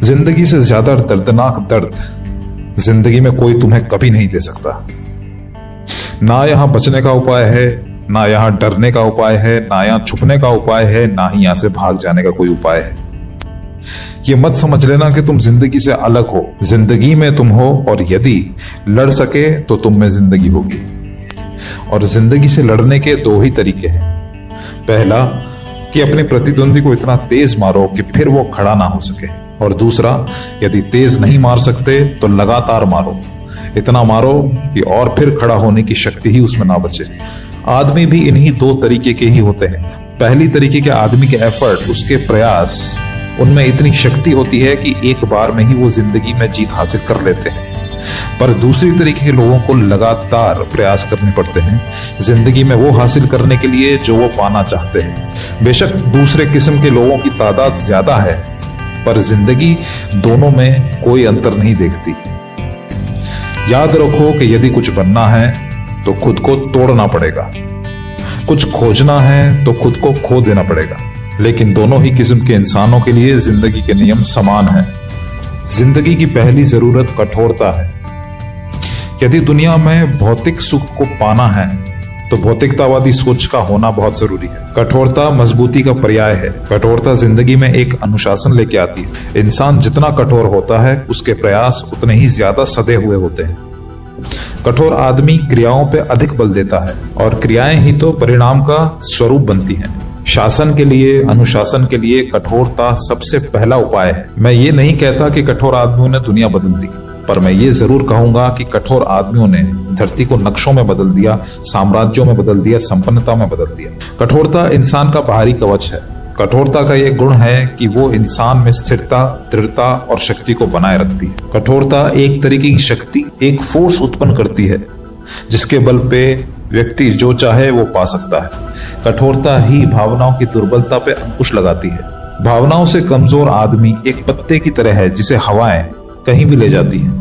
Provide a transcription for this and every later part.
जिंदगी से ज्यादा दर्दनाक दर्द जिंदगी में कोई तुम्हें कभी नहीं दे सकता। ना यहां बचने का उपाय है, ना यहां डरने का उपाय है, ना यहां छुपने का उपाय है, ना ही यहां से भाग जाने का कोई उपाय है। ये मत समझ लेना कि तुम जिंदगी से अलग हो। जिंदगी में तुम हो, और यदि लड़ सके तो तुम में जिंदगी होगी। और जिंदगी से लड़ने के दो ही तरीके हैं। पहला कि अपने प्रतिद्वंदी को इतना तेज मारो कि फिर वो खड़ा ना हो सके, और दूसरा, यदि तेज नहीं मार सकते तो लगातार मारो, इतना मारो कि और फिर खड़ा होने की शक्ति ही उसमें ना बचे। आदमी भी इन्हीं दो तरीके के ही होते हैं। पहली तरीके के आदमी के एफर्ट, उसके प्रयास, उनमें इतनी शक्ति होती है कि एक बार में ही वो जिंदगी में जीत हासिल कर लेते हैं। पर दूसरी तरीके के लोगों को लगातार प्रयास करने पड़ते हैं जिंदगी में वो हासिल करने के लिए जो वो पाना चाहते हैं। बेशक दूसरे किस्म के लोगों की तादाद ज्यादा है, पर जिंदगी दोनों में कोई अंतर नहीं देखती। याद रखो कि यदि कुछ बनना है तो खुद को तोड़ना पड़ेगा, कुछ खोजना है तो खुद को खो देना पड़ेगा। लेकिन दोनों ही किस्म के इंसानों के लिए जिंदगी के नियम समान हैं। जिंदगी की पहली जरूरत कठोरता है। यदि दुनिया में भौतिक सुख को पाना है तो भौतिकतावादी सोच का होना बहुत जरूरी है। कठोरता मजबूती का पर्याय है। कठोरता जिंदगी में एक अनुशासन लेके आती है। इंसान जितना कठोर होता है, उसके प्रयास उतने ही ज्यादा सधे हुए होते हैं। कठोर आदमी क्रियाओं पे अधिक बल देता है, और क्रियाएं ही तो परिणाम का स्वरूप बनती हैं। शासन के लिए, अनुशासन के लिए कठोरता सबसे पहला उपाय है। मैं ये नहीं कहता कि कठोर आदमियों ने दुनिया बदल दी, पर मैं ये जरूर कहूंगा कि कठोर आदमियों ने धरती को नक्शों में बदल दिया, साम्राज्यों में बदल दिया, संपन्नता में बदल दिया। कठोरता इंसान का बाहरी कवच है। कठोरता का यह गुण है कि वो इंसान में स्थिरता, दृढ़ता और शक्ति को बनाए रखती है। कठोरता एक तरीके की शक्ति, एक फोर्स उत्पन्न करती है जिसके बल पे व्यक्ति जो चाहे वो पा सकता है। कठोरता ही भावनाओं की दुर्बलता पे अंकुश लगाती है। भावनाओं से कमजोर आदमी एक पत्ते की तरह है जिसे हवाएं कहीं भी ले जाती हैं,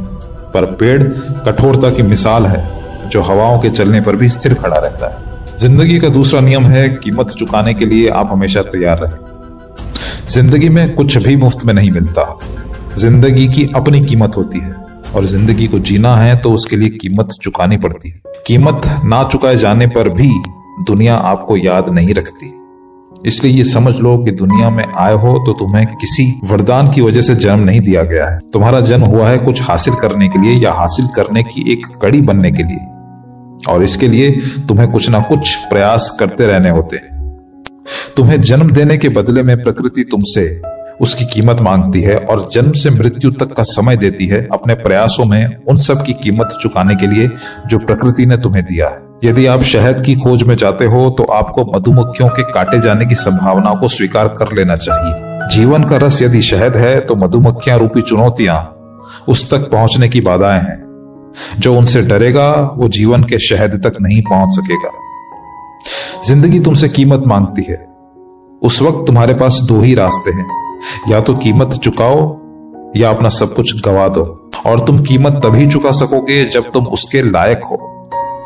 पर पेड़ कठोरता की मिसाल है जो हवाओं के चलने पर भी स्थिर खड़ा रहता है। जिंदगी का दूसरा नियम है कीमत चुकाने के लिए आप हमेशा तैयार रहें। जिंदगी में कुछ भी मुफ्त में नहीं मिलता। जिंदगी की अपनी कीमत होती है, और जिंदगी को जीना है तो उसके लिए कीमत चुकानी पड़ती है। कीमत ना चुकाए जाने पर भी दुनिया आपको याद नहीं रखती। इसलिए ये समझ लो कि दुनिया में आए हो तो तुम्हें किसी वरदान की वजह से जन्म नहीं दिया गया है। तुम्हारा जन्म हुआ है कुछ हासिल करने के लिए, या हासिल करने की एक कड़ी बनने के लिए, और इसके लिए तुम्हें कुछ ना कुछ प्रयास करते रहने होते हैं। तुम्हें जन्म देने के बदले में प्रकृति तुमसे उसकी कीमत मांगती है, और जन्म से मृत्यु तक का समय देती है अपने प्रयासों में उन सब की कीमत चुकाने के लिए जो प्रकृति ने तुम्हें दिया है। यदि आप शहद की खोज में जाते हो तो आपको मधुमक्खियों के काटे जाने की संभावनाओं को स्वीकार कर लेना चाहिए। जीवन का रस यदि शहद है तो मधुमक्खियां रूपी चुनौतियां उस तक पहुंचने की बाधाएं हैं। जो उनसे डरेगा वो जीवन के शहद तक नहीं पहुंच सकेगा। जिंदगी तुमसे कीमत मांगती है। उस वक्त तुम्हारे पास दो ही रास्ते हैं, या तो कीमत चुकाओ या अपना सब कुछ गवा दो। और तुम कीमत तभी चुका सकोगे जब तुम उसके लायक हो।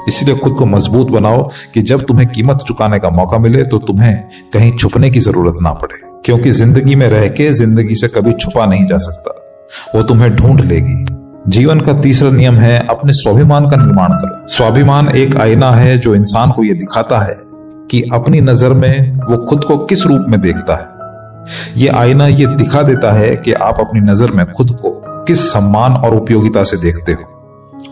इसलिए खुद को मजबूत बनाओ कि जब तुम्हें कीमत चुकाने का मौका मिले तो तुम्हें कहीं छुपने की जरूरत ना पड़े, क्योंकि जिंदगी में रह के जिंदगी से कभी छुपा नहीं जा सकता, वो तुम्हें ढूंढ लेगी। जीवन का तीसरा नियम है अपने स्वाभिमान का निर्माण करो। स्वाभिमान एक आईना है जो इंसान को यह दिखाता है कि अपनी नजर में वो खुद को किस रूप में देखता है। ये आईना ये दिखा देता है कि आप अपनी नजर में खुद को किस सम्मान और उपयोगिता से देखते हो,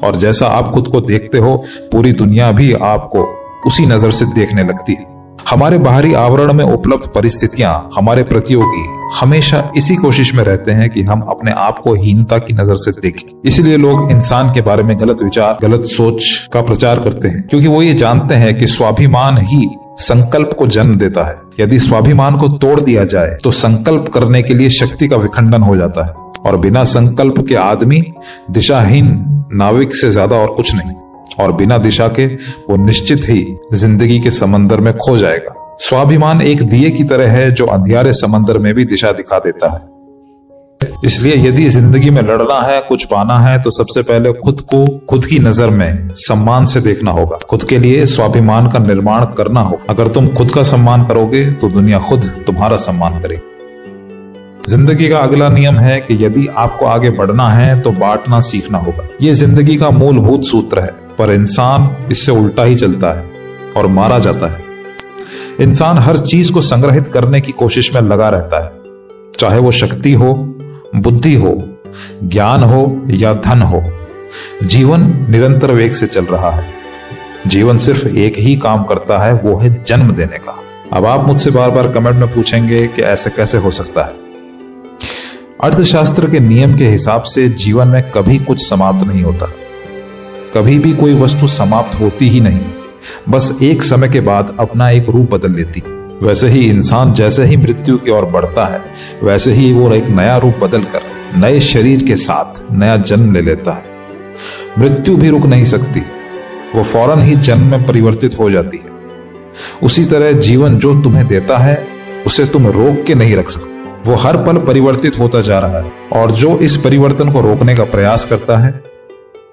और जैसा आप खुद को देखते हो पूरी दुनिया भी आपको उसी नजर से देखने लगती है। हमारे बाहरी आवरण में उपलब्ध परिस्थितियां, हमारे प्रतियोगी हमेशा इसी कोशिश में रहते हैं कि हम अपने आप को हीनता की नजर से देखें। इसलिए लोग इंसान के बारे में गलत विचार, गलत सोच का प्रचार करते हैं, क्योंकि वो ये जानते हैं कि स्वाभिमान ही संकल्प को जन्म देता है। यदि स्वाभिमान को तोड़ दिया जाए तो संकल्प करने के लिए शक्ति का विखंडन हो जाता है, और बिना संकल्प के आदमी दिशाहीन नाविक से ज्यादा और कुछ नहीं, और बिना दिशा के वो निश्चित ही जिंदगी के समंदर में खो जाएगा। स्वाभिमान एक दिए की तरह है जो अंधियारे समंदर में भी दिशा दिखा देता है। इसलिए यदि जिंदगी में लड़ना है, कुछ पाना है, तो सबसे पहले खुद को खुद की नजर में सम्मान से देखना होगा। खुद के लिए स्वाभिमान का निर्माण करना होगा। अगर तुम खुद का सम्मान करोगे तो दुनिया खुद तुम्हारा सम्मान करेगी। जिंदगी का अगला नियम है कि यदि आपको आगे बढ़ना है तो बांटना सीखना होगा। ये जिंदगी का मूलभूत सूत्र है, पर इंसान इससे उल्टा ही चलता है और मारा जाता है। इंसान हर चीज को संग्रहित करने की कोशिश में लगा रहता है, चाहे वो शक्ति हो, बुद्धि हो, ज्ञान हो या धन हो। जीवन निरंतर वेग से चल रहा है। जीवन सिर्फ एक ही काम करता है, वो है जन्म देने का। अब आप मुझसे बार बार कमेंट में पूछेंगे कि ऐसे कैसे हो सकता है। अर्थशास्त्र के नियम के हिसाब से जीवन में कभी कुछ समाप्त नहीं होता, कभी भी कोई वस्तु समाप्त होती ही नहीं, बस एक समय के बाद अपना एक रूप बदल लेती। वैसे ही इंसान जैसे ही मृत्यु की ओर बढ़ता है, वैसे ही वो एक नया रूप बदलकर नए शरीर के साथ नया जन्म ले लेता है। मृत्यु भी रुक नहीं सकती, वो फौरन ही जन्म में परिवर्तित हो जाती है। उसी तरह जीवन जो तुम्हें देता है उसे तुम रोक के नहीं रख सकते। वो हर पल परिवर्तित होता जा रहा है और जो इस परिवर्तन को रोकने का प्रयास करता है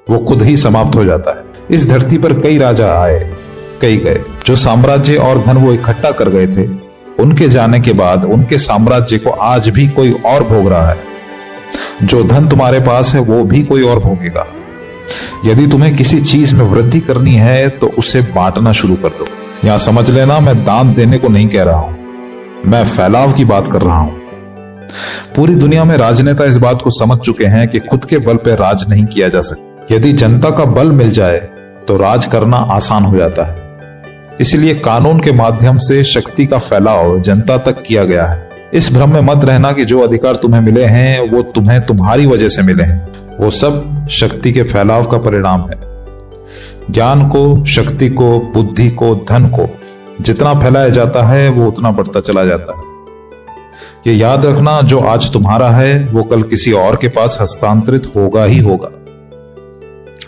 वो खुद ही समाप्त हो जाता है। इस धरती पर कई राजा आए, कई गए। जो साम्राज्य और धन वो इकट्ठा कर गए थे, उनके जाने के बाद उनके साम्राज्य को आज भी कोई और भोग रहा है। जो धन तुम्हारे पास है वो भी कोई और भोगेगा। यदि तुम्हें किसी चीज में वृद्धि करनी है तो उसे बांटना शुरू कर दो। यहां समझ लेना, मैं दान देने को नहीं कह रहा हूं, मैं फैलाव की बात कर रहा हूं। पूरी दुनिया में राजनेता इस बात को समझ चुके हैं कि खुद के बल पर राज नहीं किया जा सकता। यदि जनता का बल मिल जाए तो राज करना आसान हो जाता है। इसलिए कानून के माध्यम से शक्ति का फैलाव जनता तक किया गया है। इस भ्रम में मत रहना कि जो अधिकार तुम्हें मिले हैं वो तुम्हें तुम्हारी वजह से मिले हैं। वो सब शक्ति के फैलाव का परिणाम है। ज्ञान को, शक्ति को, बुद्धि को, धन को जितना फैलाया जाता है वो उतना बढ़ता चला जाता है। ये याद रखना, जो आज तुम्हारा है वो कल किसी और के पास हस्तांतरित होगा ही होगा।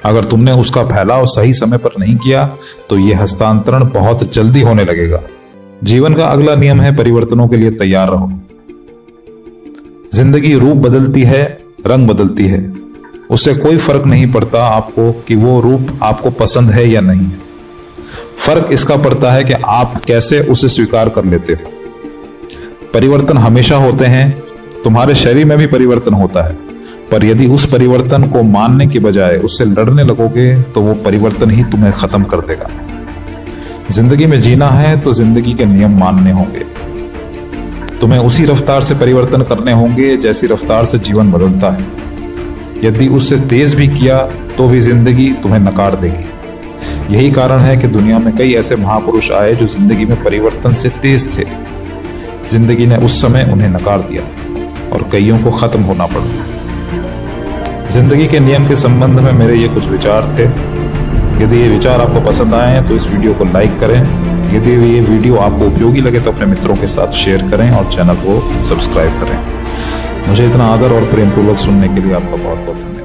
अगर तुमने उसका फैलाव सही समय पर नहीं किया तो यह हस्तांतरण बहुत जल्दी होने लगेगा। जीवन का अगला नियम है परिवर्तनों के लिए तैयार रहो। जिंदगी रूप बदलती है, रंग बदलती है, उससे कोई फर्क नहीं पड़ता आपको कि वो रूप आपको पसंद है या नहीं। फर्क इसका पड़ता है कि आप कैसे उसे स्वीकार कर लेते हो। परिवर्तन हमेशा होते हैं, तुम्हारे शरीर में भी परिवर्तन होता है, पर यदि उस परिवर्तन को मानने के बजाय उससे लड़ने लगोगे तो वो परिवर्तन ही तुम्हें खत्म कर देगा। जिंदगी में जीना है तो जिंदगी के नियम मानने होंगे। तुम्हें उसी रफ्तार से परिवर्तन करने होंगे जैसी रफ्तार से जीवन बदलता है। यदि उससे तेज भी किया तो भी जिंदगी तुम्हें नकार देगी। यही कारण है कि दुनिया में कई ऐसे महापुरुष आए जो जिंदगी में परिवर्तन से तेज थे। जिंदगी ने उस समय उन्हें नकार दिया और कईयों को खत्म होना पड़ा। जिंदगी के नियम के संबंध में मेरे ये कुछ विचार थे। यदि ये विचार आपको पसंद आए हैं तो इस वीडियो को लाइक करें। यदि ये वीडियो आपको उपयोगी लगे तो अपने मित्रों के साथ शेयर करें और चैनल को सब्सक्राइब करें। मुझे इतना आदर और प्रेमपूर्वक सुनने के लिए आपका बहुत बहुत धन्यवाद।